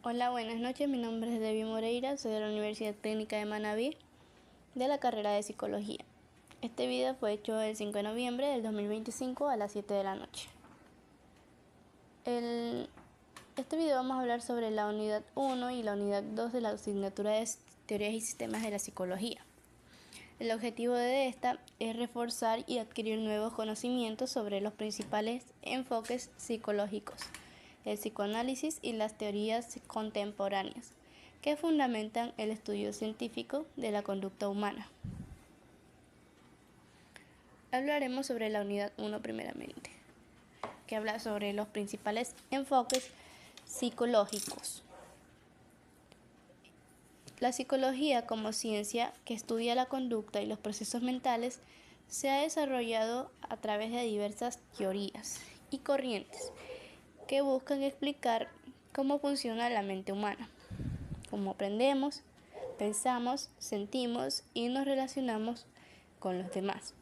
Hola, buenas noches. Mi nombre es Debbie Moreira, soy de la Universidad Técnica de Manabí, de la carrera de Psicología. Este video fue hecho el 5 de noviembre del 2025 a las 7 de la noche. En este video vamos a hablar sobre la unidad 1 y la unidad 2 de la asignatura de Teorías y Sistemas de la Psicología. El objetivo de esta es reforzar y adquirir nuevos conocimientos sobre los principales enfoques psicológicos, el psicoanálisis y las teorías contemporáneas, que fundamentan el estudio científico de la conducta humana. Hablaremos sobre la unidad 1 primeramente, que habla sobre los principales enfoques psicológicos. La psicología como ciencia que estudia la conducta y los procesos mentales se ha desarrollado a través de diversas teorías y corrientes que buscan explicar cómo funciona la mente humana, cómo aprendemos, pensamos, sentimos y nos relacionamos con los demás.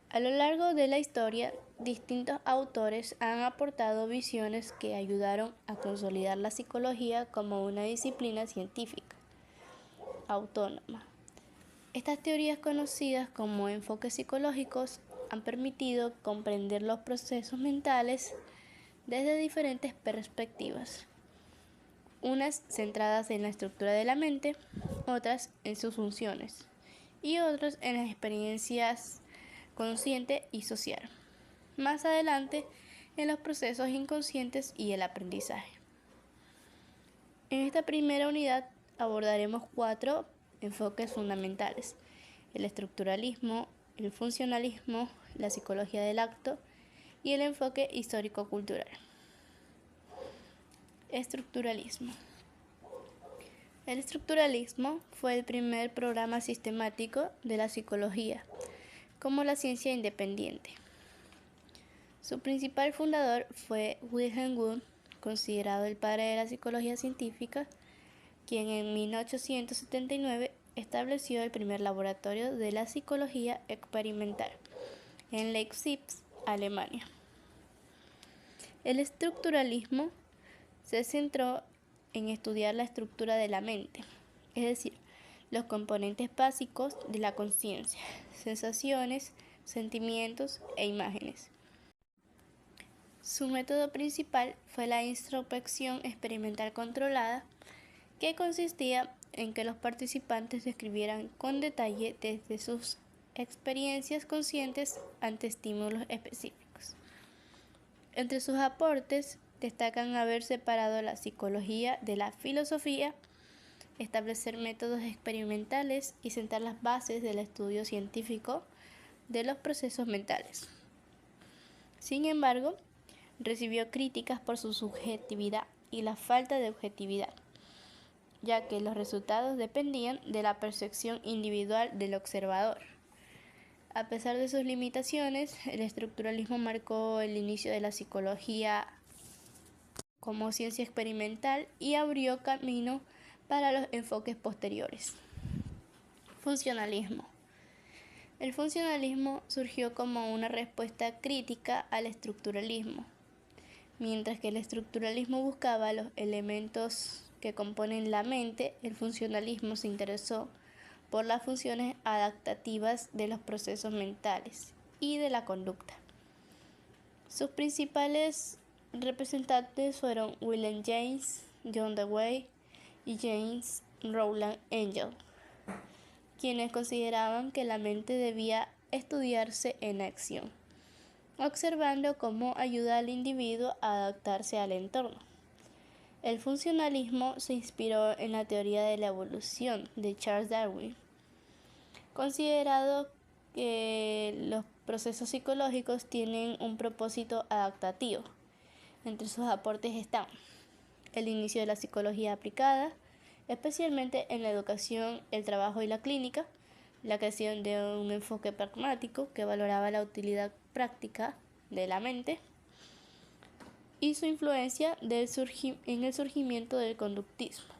A lo largo de la historia, distintos autores han aportado visiones que ayudaron a consolidar la psicología como una disciplina científica autónoma. Estas teorías, conocidas como enfoques psicológicos, han permitido comprender los procesos mentales desde diferentes perspectivas, unas centradas en la estructura de la mente, otras en sus funciones y otras en las experiencias consciente y social. Más adelante, en los procesos inconscientes y el aprendizaje. En esta primera unidad abordaremos 4 enfoques fundamentales: el estructuralismo, el funcionalismo, la psicología del acto y el enfoque histórico-cultural. Estructuralismo. El estructuralismo fue el primer programa sistemático de la psicología como la ciencia independiente. Su principal fundador fue Wilhelm Wundt, considerado el padre de la psicología científica, quien en 1879 estableció el primer laboratorio de la psicología experimental en Leipzig, Alemania. El estructuralismo se centró en estudiar la estructura de la mente, es decir, los componentes básicos de la conciencia, sensaciones, sentimientos e imágenes. Su método principal fue la introspección experimental controlada, que consistía en que los participantes describieran con detalle desde sus experiencias conscientes ante estímulos específicos. Entre sus aportes destacan haber separado la psicología de la filosofía, establecer métodos experimentales y sentar las bases del estudio científico de los procesos mentales. Sin embargo, recibió críticas por su subjetividad y la falta de objetividad, ya que los resultados dependían de la percepción individual del observador. A pesar de sus limitaciones, el estructuralismo marcó el inicio de la psicología como ciencia experimental y abrió camino para los enfoques posteriores. Funcionalismo. El funcionalismo surgió como una respuesta crítica al estructuralismo. Mientras que el estructuralismo buscaba los elementos que componen la mente, el funcionalismo se interesó por las funciones adaptativas de los procesos mentales y de la conducta. Sus principales representantes fueron William James, John Dewey y James Rowland Engel, quienes consideraban que la mente debía estudiarse en acción, observando cómo ayuda al individuo a adaptarse al entorno. El funcionalismo se inspiró en la teoría de la evolución de Charles Darwin, considerado que los procesos psicológicos tienen un propósito adaptativo. Entre sus aportes están el inicio de la psicología aplicada, especialmente en la educación, el trabajo y la clínica, la creación de un enfoque pragmático que valoraba la utilidad práctica de la mente y su influencia en el surgimiento del conductismo,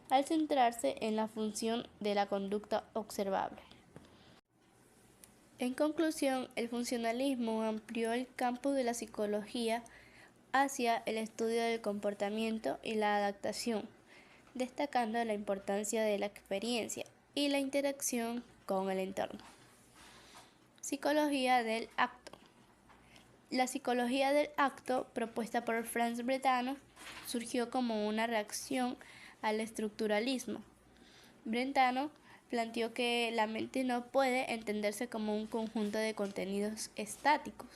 al centrarse en la función de la conducta observable. En conclusión, el funcionalismo amplió el campo de la psicología hacia el estudio del comportamiento y la adaptación, destacando la importancia de la experiencia y la interacción con el entorno. Psicología del acto. La psicología del acto, propuesta por Franz Brentano, surgió como una reacción al estructuralismo. Brentano planteó que la mente no puede entenderse como un conjunto de contenidos estáticos,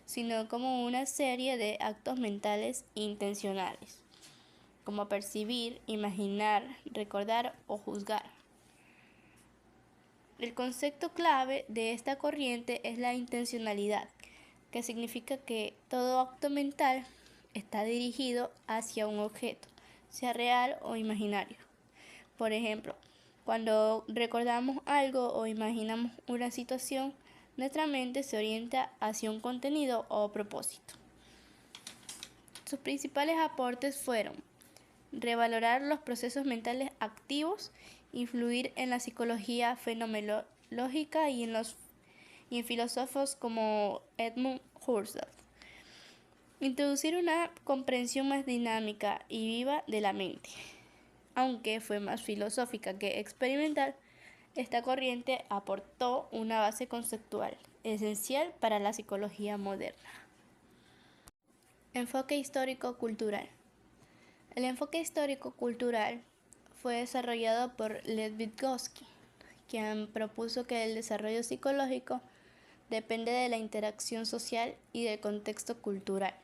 sino como una serie de actos mentales intencionales, como percibir, imaginar, recordar o juzgar. El concepto clave de esta corriente es la intencionalidad, que significa que todo acto mental está dirigido hacia un objeto, sea real o imaginario. Por ejemplo, cuando recordamos algo o imaginamos una situación, nuestra mente se orienta hacia un contenido o propósito. Sus principales aportes fueron revalorar los procesos mentales activos, influir en la psicología fenomenológica y en filósofos como Edmund Husserl, introducir una comprensión más dinámica y viva de la mente. Aunque fue más filosófica que experimental, esta corriente aportó una base conceptual esencial para la psicología moderna. Enfoque histórico-cultural. El enfoque histórico-cultural fue desarrollado por Lev Vygotsky, quien propuso que el desarrollo psicológico depende de la interacción social y del contexto cultural.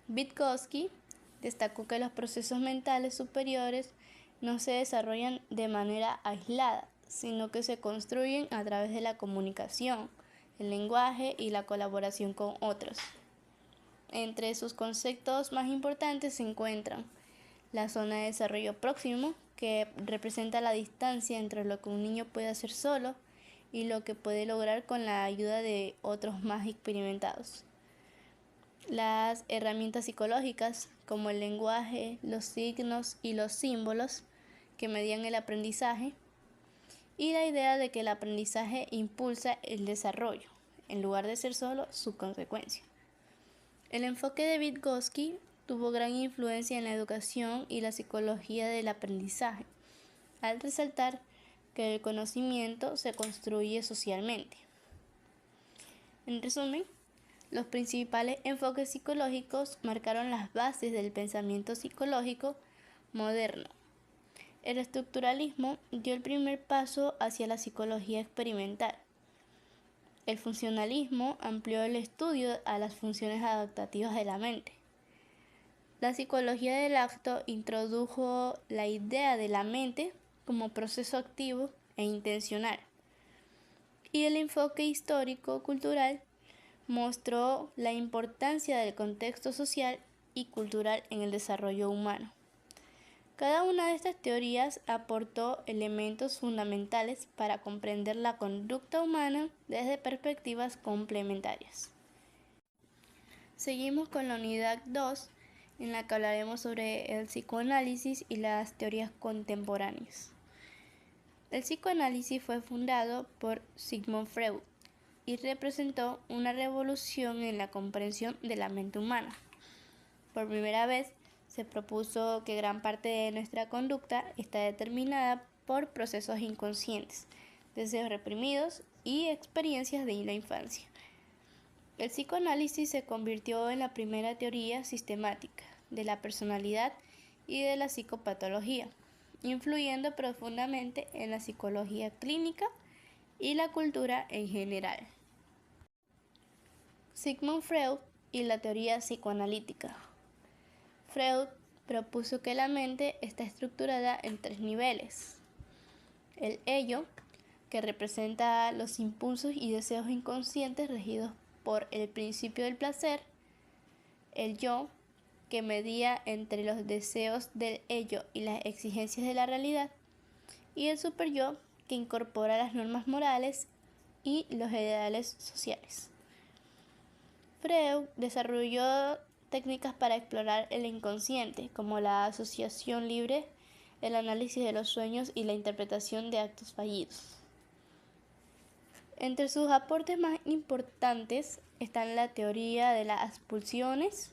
Vygotsky destacó que los procesos mentales superiores no se desarrollan de manera aislada, sino que se construyen a través de la comunicación, el lenguaje y la colaboración con otros. Entre sus conceptos más importantes se encuentran la zona de desarrollo próximo, que representa la distancia entre lo que un niño puede hacer solo y lo que puede lograr con la ayuda de otros más experimentados. Las herramientas psicológicas, como el lenguaje, los signos y los símbolos, que median el aprendizaje, y la idea de que el aprendizaje impulsa el desarrollo, en lugar de ser solo su consecuencia. El enfoque de Vygotsky tuvo gran influencia en la educación y la psicología del aprendizaje, al resaltar que el conocimiento se construye socialmente. En resumen, los principales enfoques psicológicos marcaron las bases del pensamiento psicológico moderno. El estructuralismo dio el primer paso hacia la psicología experimental. El funcionalismo amplió el estudio a las funciones adaptativas de la mente. La psicología del acto introdujo la idea de la mente como proceso activo e intencional. Y el enfoque histórico-cultural mostró la importancia del contexto social y cultural en el desarrollo humano. Cada una de estas teorías aportó elementos fundamentales para comprender la conducta humana desde perspectivas complementarias. Seguimos con la unidad 2, en la que hablaremos sobre el psicoanálisis y las teorías contemporáneas. El psicoanálisis fue fundado por Sigmund Freud y representó una revolución en la comprensión de la mente humana. Por primera vez, se propuso que gran parte de nuestra conducta está determinada por procesos inconscientes, deseos reprimidos y experiencias de la infancia. El psicoanálisis se convirtió en la primera teoría sistemática de la personalidad y de la psicopatología, influyendo profundamente en la psicología clínica y la cultura en general. Sigmund Freud y la teoría psicoanalítica. Freud propuso que la mente está estructurada en 3 niveles. El ello, que representa los impulsos y deseos inconscientes regidos por el principio del placer. El yo, que medía entre los deseos del ello y las exigencias de la realidad. Y el superyo, que incorpora las normas morales y los ideales sociales. Freud desarrolló técnicas para explorar el inconsciente, como la asociación libre, el análisis de los sueños y la interpretación de actos fallidos. Entre sus aportes más importantes están la teoría de las pulsiones,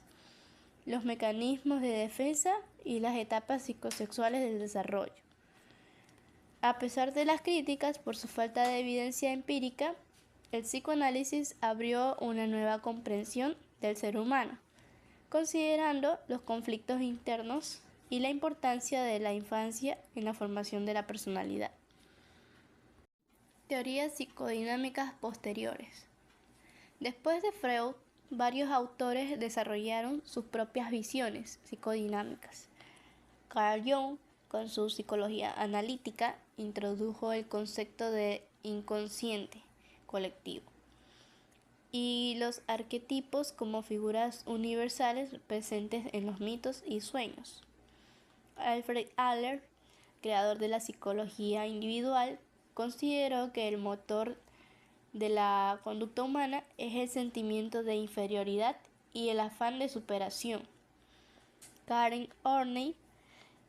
los mecanismos de defensa y las etapas psicosexuales del desarrollo. A pesar de las críticas por su falta de evidencia empírica, el psicoanálisis abrió una nueva comprensión del ser humano, considerando los conflictos internos y la importancia de la infancia en la formación de la personalidad. Teorías psicodinámicas posteriores. Después de Freud, varios autores desarrollaron sus propias visiones psicodinámicas. Carl Jung, con su psicología analítica, introdujo el concepto de inconsciente colectivo y los arquetipos como figuras universales presentes en los mitos y sueños. Alfred Adler, creador de la psicología individual, consideró que el motor de la conducta humana es el sentimiento de inferioridad y el afán de superación. Karen Horney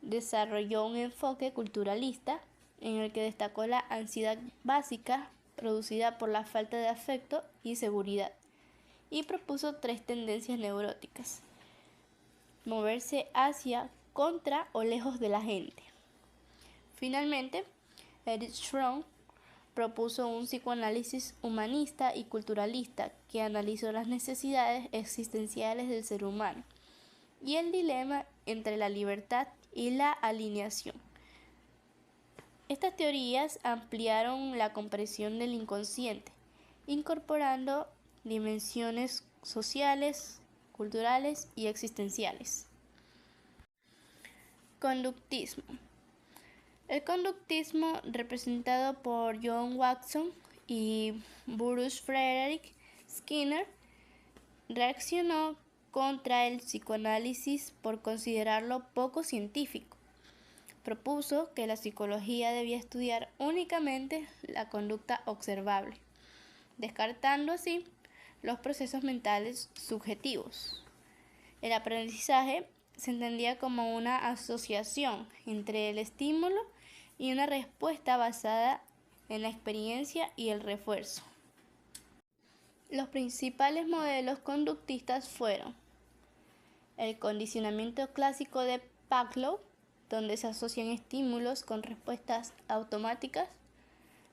desarrolló un enfoque culturalista en el que destacó la ansiedad básica producida por la falta de afecto y seguridad, y propuso 3 tendencias neuróticas: moverse hacia, contra o lejos de la gente. Finalmente, Erich Fromm propuso un psicoanálisis humanista y culturalista que analizó las necesidades existenciales del ser humano y el dilema entre la libertad y la alineación. Estas teorías ampliaron la comprensión del inconsciente, incorporando dimensiones sociales, culturales y existenciales. Conductismo. El conductismo, representado por John Watson y Bruce Frederick Skinner, reaccionó contra el psicoanálisis por considerarlo poco científico. Propuso que la psicología debía estudiar únicamente la conducta observable, descartando así los procesos mentales subjetivos. El aprendizaje se entendía como una asociación entre el estímulo y una respuesta basada en la experiencia y el refuerzo. Los principales modelos conductistas fueron el condicionamiento clásico de Pavlov, donde se asocian estímulos con respuestas automáticas;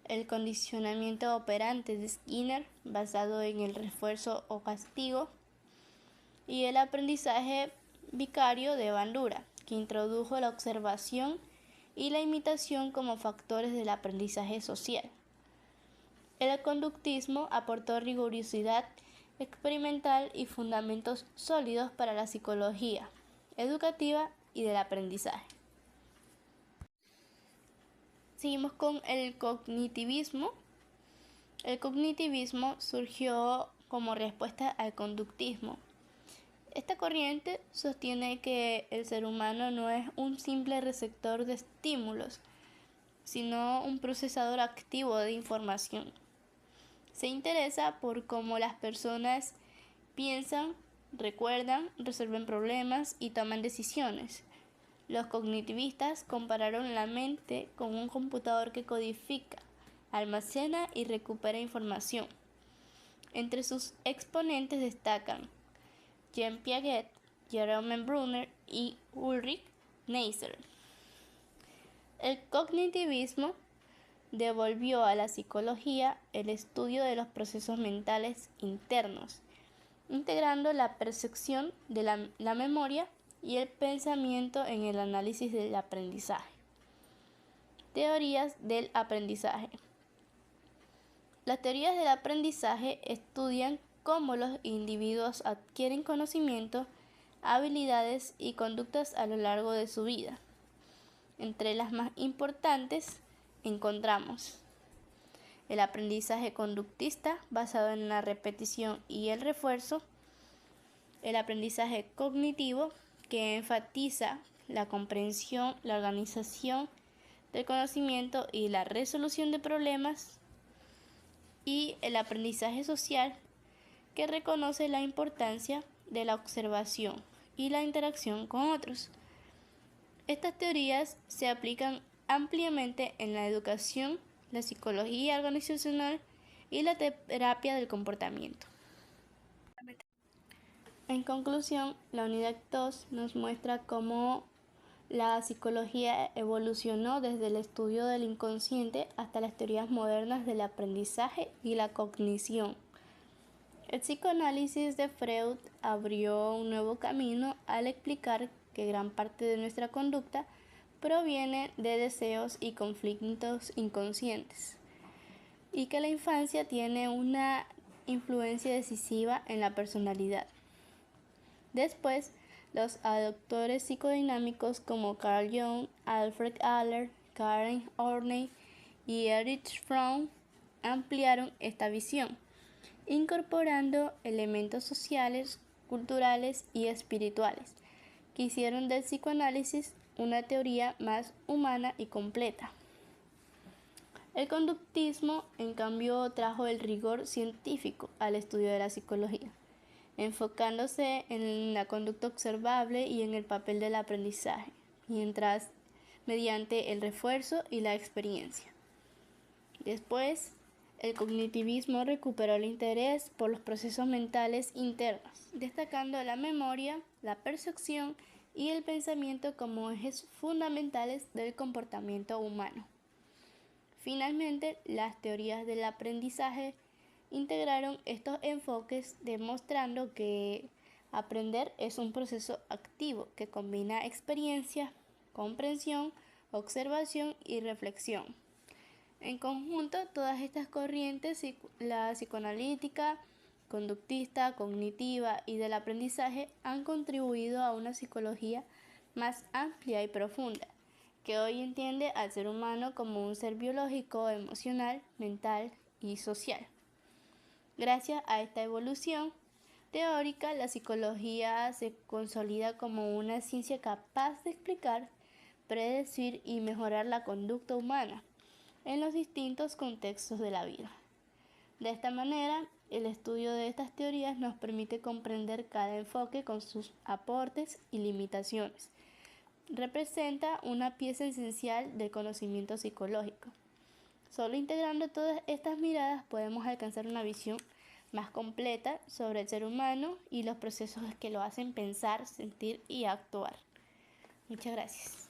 el condicionamiento operante de Skinner, basado en el refuerzo o castigo; y el aprendizaje vicario de Bandura, que introdujo la observación y la imitación como factores del aprendizaje social. El conductismo aportó rigurosidad experimental y fundamentos sólidos para la psicología educativa y del aprendizaje. Seguimos con el cognitivismo. El cognitivismo surgió como respuesta al conductismo. Esta corriente sostiene que el ser humano no es un simple receptor de estímulos, sino un procesador activo de información. Se interesa por cómo las personas piensan, recuerdan, resuelven problemas y toman decisiones. Los cognitivistas compararon la mente con un computador que codifica, almacena y recupera información. Entre sus exponentes destacan Jean Piaget, Jerome Brunner y Ulrich Neisser. El cognitivismo devolvió a la psicología el estudio de los procesos mentales internos, integrando la percepción de la memoria y el pensamiento en el análisis del aprendizaje. Teorías del aprendizaje. Las teorías del aprendizaje estudian cómo los individuos adquieren conocimiento, habilidades y conductas a lo largo de su vida. Entre las más importantes encontramos el aprendizaje conductista, basado en la repetición y el refuerzo; el aprendizaje cognitivo, que enfatiza la comprensión, la organización del conocimiento y la resolución de problemas; y el aprendizaje social, que reconoce la importancia de la observación y la interacción con otros. Estas teorías se aplican ampliamente en la educación, la psicología organizacional y la terapia del comportamiento. En conclusión, la unidad 2 nos muestra cómo la psicología evolucionó desde el estudio del inconsciente hasta las teorías modernas del aprendizaje y la cognición. El psicoanálisis de Freud abrió un nuevo camino al explicar que gran parte de nuestra conducta proviene de deseos y conflictos inconscientes, y que la infancia tiene una influencia decisiva en la personalidad. Después, los autores psicodinámicos como Carl Jung, Alfred Adler, Karen Horney y Erich Fromm ampliaron esta visión, incorporando elementos sociales, culturales y espirituales, que hicieron del psicoanálisis una teoría más humana y completa. El conductismo, en cambio, trajo el rigor científico al estudio de la psicología, enfocándose en la conducta observable y en el papel del aprendizaje, mientras mediante el refuerzo y la experiencia. Después, el cognitivismo recuperó el interés por los procesos mentales internos, destacando la memoria, la percepción y el pensamiento como ejes fundamentales del comportamiento humano. Finalmente, las teorías del aprendizaje integraron estos enfoques, demostrando que aprender es un proceso activo que combina experiencia, comprensión, observación y reflexión. En conjunto, todas estas corrientes, la psicoanalítica, conductista, cognitiva y del aprendizaje, han contribuido a una psicología más amplia y profunda, que hoy entiende al ser humano como un ser biológico, emocional, mental y social. Gracias a esta evolución teórica, la psicología se consolida como una ciencia capaz de explicar, predecir y mejorar la conducta humana en los distintos contextos de la vida. De esta manera, el estudio de estas teorías nos permite comprender cada enfoque con sus aportes y limitaciones. Representa una pieza esencial del conocimiento psicológico. Solo integrando todas estas miradas podemos alcanzar una visión más completa sobre el ser humano y los procesos que lo hacen pensar, sentir y actuar. Muchas gracias.